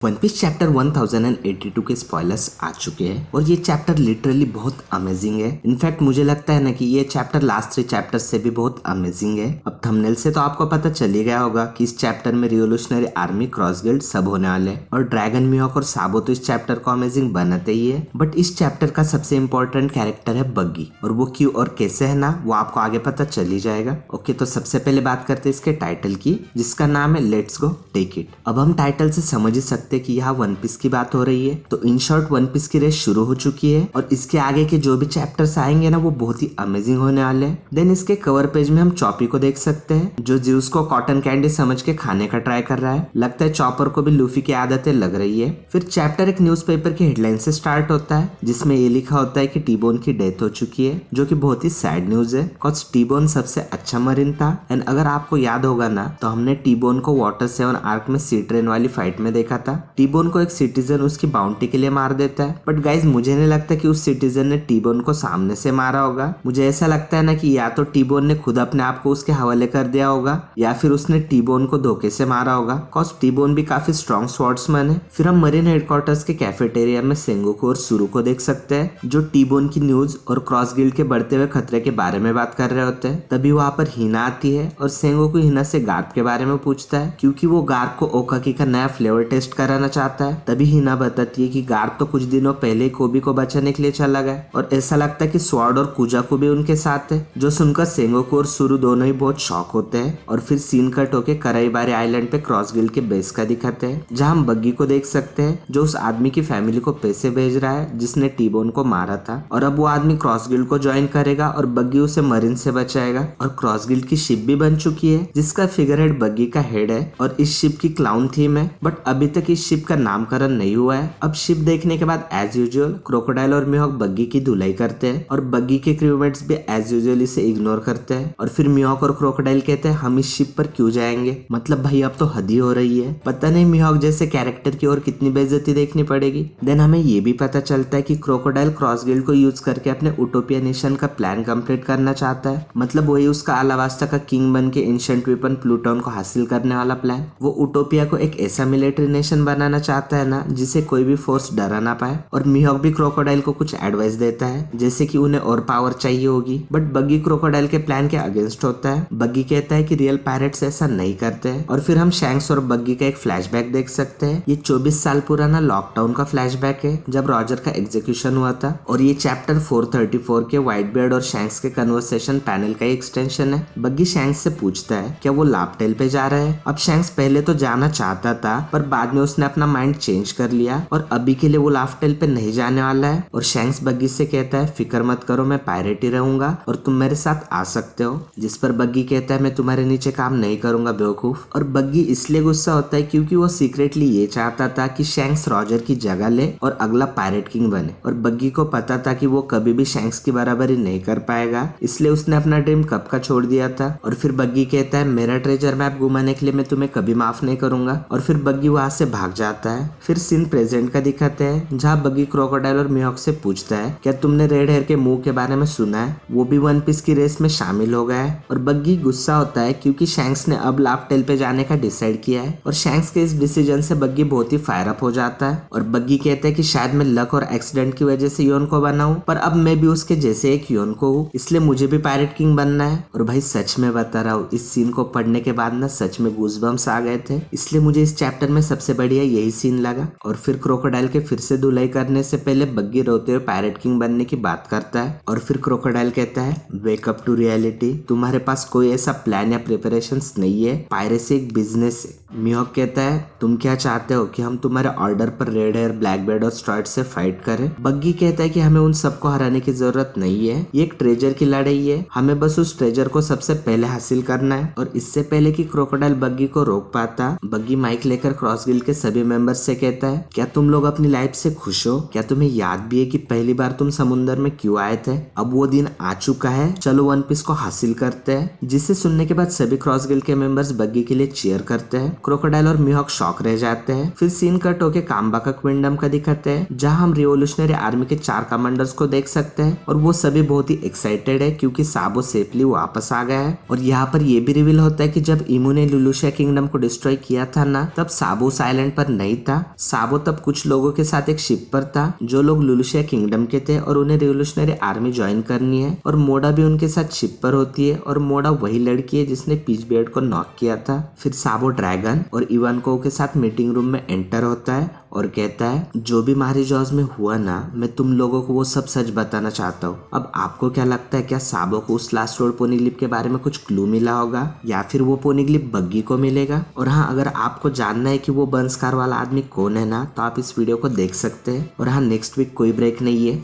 One piece chapter 1082 के spoilers आ चुके हैं और ये चैप्टर लिटरली बहुत अमेजिंग है। इनफैक्ट मुझे लगता है ना कि ये चैप्टर लास्ट 3 चैप्टर से भी बहुत अमेजिंग है। अब थंबनेल से तो आपको पता चल ही गया होगा कि इस चैप्टर में रिवोल्यूशनरी आर्मी, क्रॉस गिल्ड सब होने वाले हैं और ड्रैगन, मिहोक और साबो तो इस चैप्टर को अमेजिंग बनाते ही है। बट इस चैप्टर का सबसे इम्पोर्टेंट कैरेक्टर है बग्गी, और वो क्यों और कैसे है ना वो आपको आगे पता चल ही जाएगा। ओके, तो सबसे पहले बात करते हैं इसके टाइटल की, जिसका नाम है लेट्स गो टेक इट। अब हम टाइटल से समझ ही सकते कि यहाँ वन पीस की बात हो रही है। तो इन शॉर्ट वन पीस की रेस शुरू हो चुकी है और इसके आगे के जो भी चैप्टर्स आएंगे ना वो बहुत ही अमेजिंग होने वाले हैं। देन इसके कवर पेज में हम चॉपी को देख सकते हैं जो ज्यूस को कॉटन कैंडी समझ के खाने का ट्राई कर रहा है। लगता है चॉपर को भी लूफी की आदतें लग रही है। फिर चैप्टर एक न्यूज़पेपर की हेडलाइन से स्टार्ट होता है जिसमें ये लिखा होता है कि टीबोन की डेथ हो चुकी है, जो कि बहुत ही सैड न्यूज है बिकॉज टीबोन सबसे अच्छा मरीन था। एंड अगर आपको याद होगा ना तो हमने टीबोन को वाटर 7 आर्क में सी ट्रेन वाली फाइट में देखा था। टीबोन को एक सिटीजन उसकी बाउंटी के लिए मार देता है, बट गाइज मुझे नहीं लगता कि उस सिटीजन ने टीबोन को सामने से मारा होगा। मुझे ऐसा लगता है ना कि या तो टीबोन ने खुद अपने आप को उसके हवाले कर दिया होगा या फिर उसने टीबोन को धोखे से मारा होगा, बिकॉज टीबोन भी काफी स्ट्रॉन्ग स्वॉर्ड्समैन है। फिर हम मरीन हेडक्वार्टर्स के कैफेटेरिया में सेंगोकू और सुरु को देख सकते हैं जो टीबोन की न्यूज और क्रॉस गिल्ड के बढ़ते हुए खतरे के बारे में बात कर रहे होते हैं। तभी वहां पर हिना आती है और सेंगोकू हिना से गार्प के बारे में पूछता है क्योंकि वो गार्प को ओकाकी का नया फ्लेवर टेस्ट कराना चाहता है। तभी हिना बताती है कि गार्प तो कुछ दिनों पहले ही कोबी को बचाने के लिए चला गया और ऐसा लगता है कि स्वॉर्ड और कुजाकू भी उनके साथ है, जो सुनकर सेंगोकू और सुरु दोनों ही बहुत शॉक होते हैं। और फिर सीन कट होके कराईबारी आइलैंड पे क्रॉस गिल्ड के बेस का दिखाते हैं जहां हम बग्गी को देख सकते हैं जो उस आदमी की फैमिली को पैसे भेज रहा है जिसने टीबोन को मारा था। और अब वो आदमी क्रॉस गिल्ड को ज्वाइन करेगा और बग्गी उसे मरीन से बचाएगा। और क्रॉस गिल्ड की शिप भी बन चुकी है जिसका फिगर हेड बग्गी का हेड है और इस शिप की क्लाउन थीम है, बट अभी तक इस शिप का नामकरण नहीं हुआ है। अब शिप देखने के बाद एज यूजुअल क्रोकोडाइल और मिहोक बग्गी की धुलाई करते हैं और बग्गी के क्रूमेट्स भी एज यूजुअल इसे इग्नोर करते हैं। और फिर मिहोक और क्रोकोडाइल कहते हैं हम इस शिप पर क्यों जाएंगे, मतलब भाई अब तो हद ही हो रही है। पता नहीं मिहोक जैसे कैरेक्टर की और कितनी बेइज्जती देखनी पड़ेगी। देन हमें ये भी पता चलता है कि क्रोकोडाइल क्रॉस गिल्ड को यूज करके अपने उटोपिया नेशन का प्लान कंप्लीट करना चाहता है, मतलब वही उसका अलावास्टा का किंग बन के एंशिएंट वेपन प्लूटोन को हासिल करने वाला प्लान। वो उटोपिया को एक ऐसा मिलिट्री नेशन बनाना चाहता है ना जिसे कोई भी फोर्स डरा ना पाए। और मिहोक भी क्रोकोडाइल को कुछ एडवाइस देता है जैसे कि उन्हें और पावर चाहिए होगी, बट बग्गी क्रोकोडाइल के प्लान के अगेंस्ट होता है। बग्गी कहता है कि रियल पायरेट्स ऐसा नहीं करते हैं। और फिर हम शैंक्स और बग्गी का एक फ्लैशबैक देख सकते हैं। ये 24 साल पुराना लॉकडाउन का फ्लैशबैक है जब रॉजर का एग्जीक्यूशन हुआ था और ये चैप्टर 434 के व्हाइट बियर्ड और शैंक्स के कन्वर्सेशन पैनल का एक्सटेंशन है। बग्गी शैंक्स से पूछता है क्या वो लापटेल पे जा रहा है। अब शैंक्स पहले तो जाना चाहता था पर बाद में उसने अपना माइंड चेंज कर लिया और अभी के लिए वो लाफटेल पे नहीं जाने वाला है। और शैंक्स बग्गी से कहता है फिक्र मत करो, मैं पायरेट ही रहूंगा और तुम मेरे साथ आ सकते हो। जिस पर बग्गी कहता है मैं तुम्हारे नीचे काम नहीं करूंगा बेवकूफ। और बग्गी इसलिए गुस्सा होता है क्योंकि वो सीक्रेटली ये चाहता था कि शैंक्स रॉजर की जगह ले और अगला पायरेट किंग बने। और बग्गी को पता था कि वो कभी भी शैंक्स की बराबरी नहीं कर पाएगा, इसलिए उसने अपना ड्रीम कब का छोड़ दिया था। और फिर बग्गी कहता है मेरा ट्रेजर मैप घुमाने के लिए मैं तुम्हें कभी माफ नहीं करूंगा। और फिर बग्गी वहां से भाग जाता है। फिर सीन प्रेजेंट का दिखाते हैं जहाँ बग्गी क्रोकोडाइल और मिहोक से पूछता है क्या तुमने रेड हेयर के मुंह के बारे में सुना है, वो भी वन पीस की रेस में शामिल हो गया है। और बग्गी गुस्सा होता है क्योंकि शैंक्स ने अब लाफटेल पे जाने का डिसाइड किया है और शैंक्स के इस डिसीजन से बग्गी बहुत ही फायर अप हो जाता है। और बग्गी कहता है कि शायद मैं लक और एक्सीडेंट की वजह से योन को बना हूँ, पर अब मैं भी उसके जैसे एक योन को हूँ, इसलिए मुझे भी पायरेट किंग बनना है। और भाई सच में बता रहा हूँ इस सीन को पढ़ने के बाद ना सच में गूज़बम्स आ गए थे, इसलिए मुझे इस चैप्टर में सबसे बढ़िया यही सीन लगा। और फिर क्रोकोडाइल के फिर से धुलाई करने से पहले बग्गी रोते हुए पायरेट किंग बनने की बात करता है। और फिर क्रोकोडाइल कहता है वेक अप टू रियलिटी, तुम्हारे पास कोई ऐसा प्लान या प्रिपरेशंस नहीं है, पायरेसी एक बिजनेस है। मिहोक कहता है तुम क्या चाहते हो कि हम तुम्हारे ऑर्डर पर रेड हेयर, ब्लैक बेड और स्ट्राइड से फाइट करें। बग्गी कहता है कि हमें उन सबको हराने की जरूरत नहीं है, ये एक ट्रेजर की लड़ाई है, हमें बस उस ट्रेजर को सबसे पहले हासिल करना है। और इससे पहले कि क्रोकोडाइल बग्गी को रोक पाता, बग्गी माइक लेकर क्रॉस गिल्ड के सभी मेंबर्स से कहता है क्या तुम लोग अपनी लाइफ से खुश हो, क्या तुम्हें याद भी है कि पहली बार तुम समुद्र में क्यों आए थे। अब वो दिन आ चुका है, चलो वन पीस को हासिल करते हैं। जिसे सुनने के बाद सभी क्रॉस गिल्ड के मेंबर्स बग्गी के लिए चीयर करते हैं क्रोकोडाइल और मिहॉक शॉक रह जाते हैं। फिर सीन कट होके काम्बा का क्विंडम का दिखाते हैं, जहां हम रिवोल्यूशनरी आर्मी के 4 कमांडर्स को देख सकते हैं और वो सभी बहुत ही एक्साइटेड है क्योंकि साबो सेफली वापस आ गया है। और यहाँ पर ये भी रिवील होता है कि जब इमू ने लुलुशिया किंगडम को डिस्ट्रॉय किया था ना, तब साबो उस आइलैंड पर नहीं था। साबो तब कुछ लोगों के साथ एक शिप पर था जो लोग लुलुशिया किंगडम के थे और उन्हें रिवोल्यूशनरी आर्मी ज्वाइन करनी है। और मोडा भी उनके साथ शिप पर होती है और मोडा वही लड़की है जिसने पीच बियर्ड को नॉक किया था। फिर साबो ड्रैगन और इवानको के साथ मीटिंग रूम में एंटर होता है और कहता है जो भी मारी जॉज में हुआ ना, मैं तुम लोगों को वो सब सच बताना चाहता हूँ। अब आपको क्या लगता है, क्या साबो को उस लास्ट रोड पोनीग्लिफ के बारे में कुछ क्लू मिला होगा या फिर वो पोनीग्लिफ बग्गी को मिलेगा? और हाँ, अगर आपको जानना है कि वो बंसकार वाला आदमी कौन है ना, तो आप इस वीडियो को देख सकते हैं। और हाँ, नेक्स्ट वीक कोई ब्रेक नहीं है,